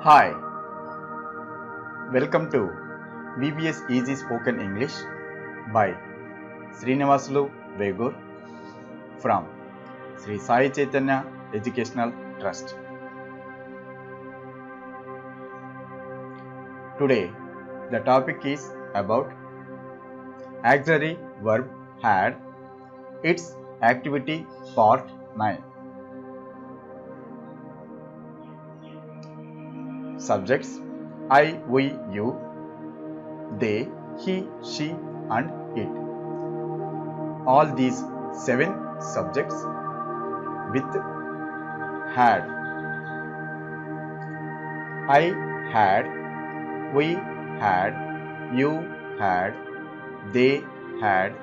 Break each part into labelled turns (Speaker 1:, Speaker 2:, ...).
Speaker 1: Hi, welcome to VBS Easy Spoken English by SAISRINIVASVEGUR from Sri Sai Chaitanya Educational Trust. Today, the topic is about auxiliary verb had, its activity part 9. Subjects I, we, you, they, he, she and it. All these 7 subjects with had. I had, we had, you had, they had,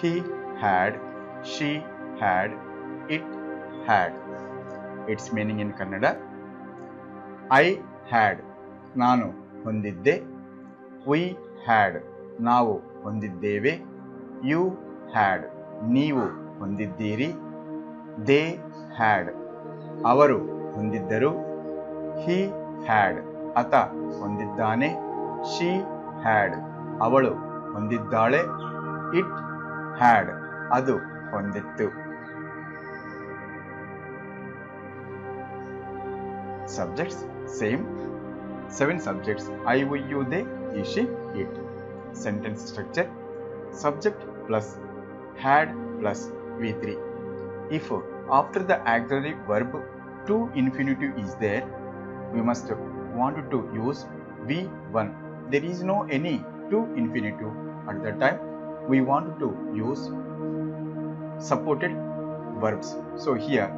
Speaker 1: he had, she had, it had. Its meaning in Kannada. I had, ನಾನು ಹೊಂದಿದ್ದೆ. We had, ನಾವು ಹೊಂದಿದ್ದೇವೆ. You had, ನೀವು ಹೊಂದಿದ್ದೀರಿ. They had, ಅವರು ಹೊಂದಿದ್ದರು. He had, ಆತ ಹೊಂದಿದ್ದಾನೆ. She had, ಅವಳು ಹೊಂದಿದ್ದಾಳೆ. It had, ಅದು ಹೊಂದಿತ್ತು. Subjects same. 7 subjects I, we, you, they, he, she, it. Sentence structure subject plus had plus V3. If after the auxiliary verb to infinitive is there, we must want to use V1. There is no any to infinitive at that time. We want to use supported verbs. So here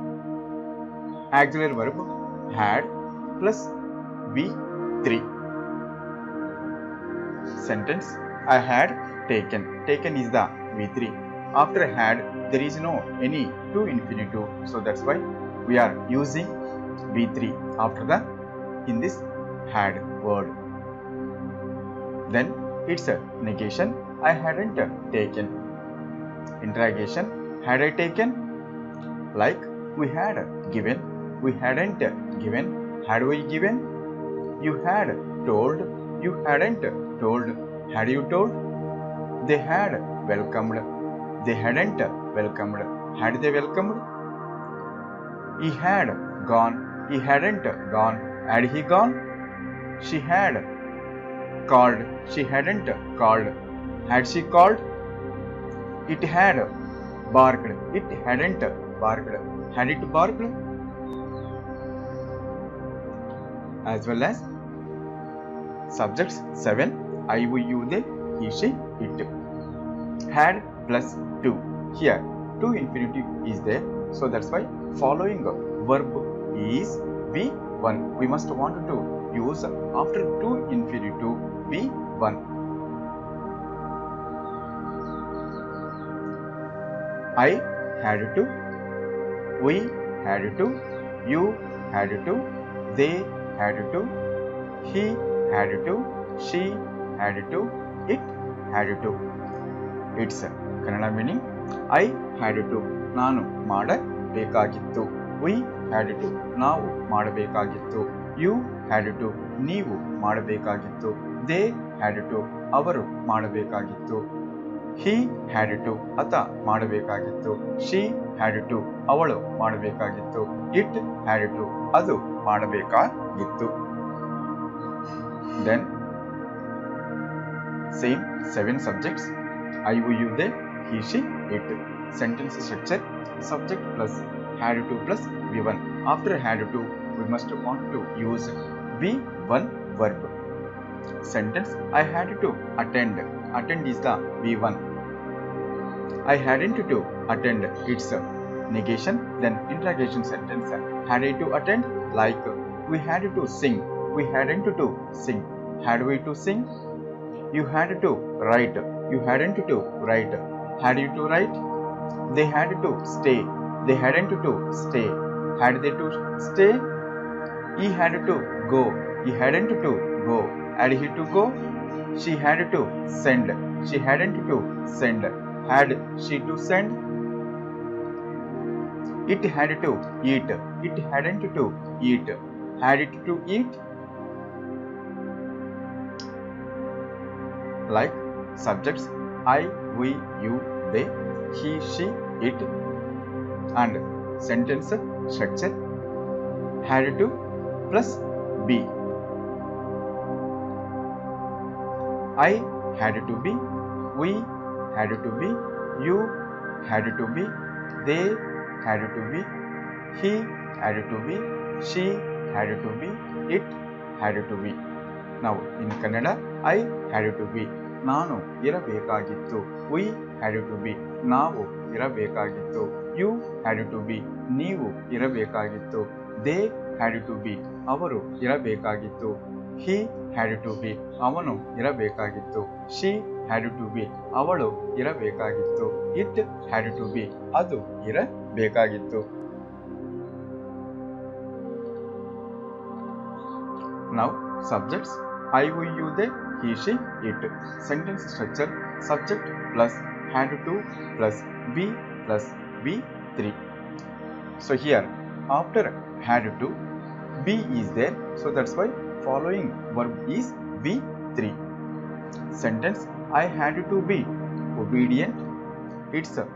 Speaker 1: auxiliary verb had plus V3. Sentence I had taken. Taken is the V3. After had there is no any to infinitive, so that's why we are using V3 after the in this had word. Then it's a negation. I hadn't taken. Interrogation. Had I taken? Like we had given. We hadn't given. Had we given? You had told. You hadn't told. Had you told? They had welcomed. They hadn't welcomed. Had they welcomed? He had gone. He hadn't gone. Had he gone? She had called. She hadn't called. Had she called? It had barked. It hadn't barked. Had it barked? As well as subjects 7 I, we, you, they, he, she, it. Had plus 2. Here 2 infinitive is there, so that's why following verb is V1. We must want to use after 2 infinitive V1. I had to, we had to, you had to, they had to, he had to, she had to, it had to. Its Kannada meaning I had to, ನಾನು ಮಾಡಬೇಕಾಗಿತ್ತು. We had to, ನಾವು ಮಾಡಬೇಕಾಗಿತ್ತು. You had to, ನೀವು ಮಾಡಬೇಕಾಗಿತ್ತು. They had to, ಅವರು ಮಾಡಬೇಕಾಗಿತ್ತು. He had to, ಆತ ಮಾಡಬೇಕಾಗಿತ್ತು. She had to, ಅವಳು ಮಾಡಬೇಕಾಗಿತ್ತು. It had to, ಅದು ಮಾಡಬೇಕಾಗಿತ್ತು. Then same 7 subjects I, we, you, they, he, she, it. Sentence structure subject plus had to plus V1. After had to we must want to use V1 verb. Sentence I had to attend. Attend is the V1. I hadn't to attend. It's negation. Then interrogation sentence. Had I to attend? Like we had to sing. We hadn't to sing. Had we to sing? You had to write. You hadn't to write. Had you to write? They had to stay. They hadn't to stay. Had they to stay? He had to go. He hadn't to go. Had he to go? She had to send. She hadn't to send. Had she to send? It had to eat. It hadn't to eat. had it to eat. Like subjects I, we, you, they, he, she, it, and sentence structure had to plus be. I had to be, we had to be, you had to be, they had to be, he had to be, she had to be, it had to be. Now in Kannada, I had to be, ನಾನು ಇರಬೇಕಾಗಿತ್ತು. We had to be, ನಾವು ಇರಬೇಕಾಗಿತ್ತು. You had to be, ನೀವು ಇರಬೇಕಾಗಿತ್ತು. They had to be, ಅವರು ಇರಬೇಕಾಗಿತ್ತು. He had to be, ಅವನು ಇರಬೇಕಾಗಿತ್ತು. She had to be, ಅವಳು ಇರಬೇಕಾಗಿತ್ತು. It had to be, ಅದು ಇರಬೇಕಾಗಿತ್ತು. Now subjects I, we, you, they, he, she, it. Sentence structure subject plus had to plus be plus be3. So here after had to be is there, so that's why following verb is be3. Sentence I had to be obedient, it's a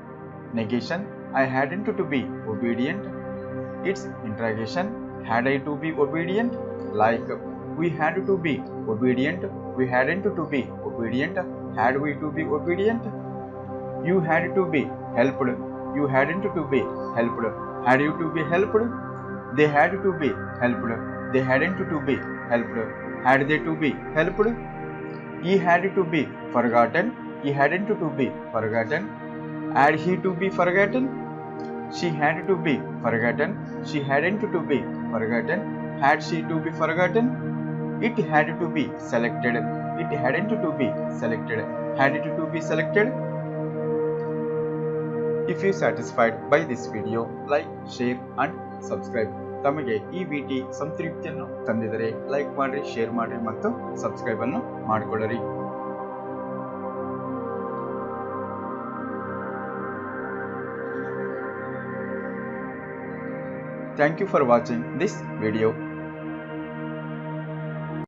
Speaker 1: negation. I hadn't to be obedient, it's interrogation. Had I to be obedient? Like we had to be obedient, we hadn't to be obedient. Had we to be obedient? You had to be helped, you hadn't to be helped. Had you to be helped? They had to be helped, they hadn't to be helped. Had they to be helped? He had to be forgotten, he hadn't to be forgotten. Had he to be forgotten? She had to be forgotten, she hadn't to be forgotten. Had she to be forgotten? It had to be selected, it hadn't to be selected. Had it to be selected? If you satisfied by this video, like, share and subscribe. ತಮಗೆ ಈ VT ಸಂತೃಪ್ತಿಯನ್ನು ತಂದಿದರೆ like ಮಾಡಿ, share ಮಾಡಿ ಮತ್ತು subscribe ಅನ್ನು ಮಾಡಿಕೊಳ್ಳಿರಿ. Thank you for watching this video.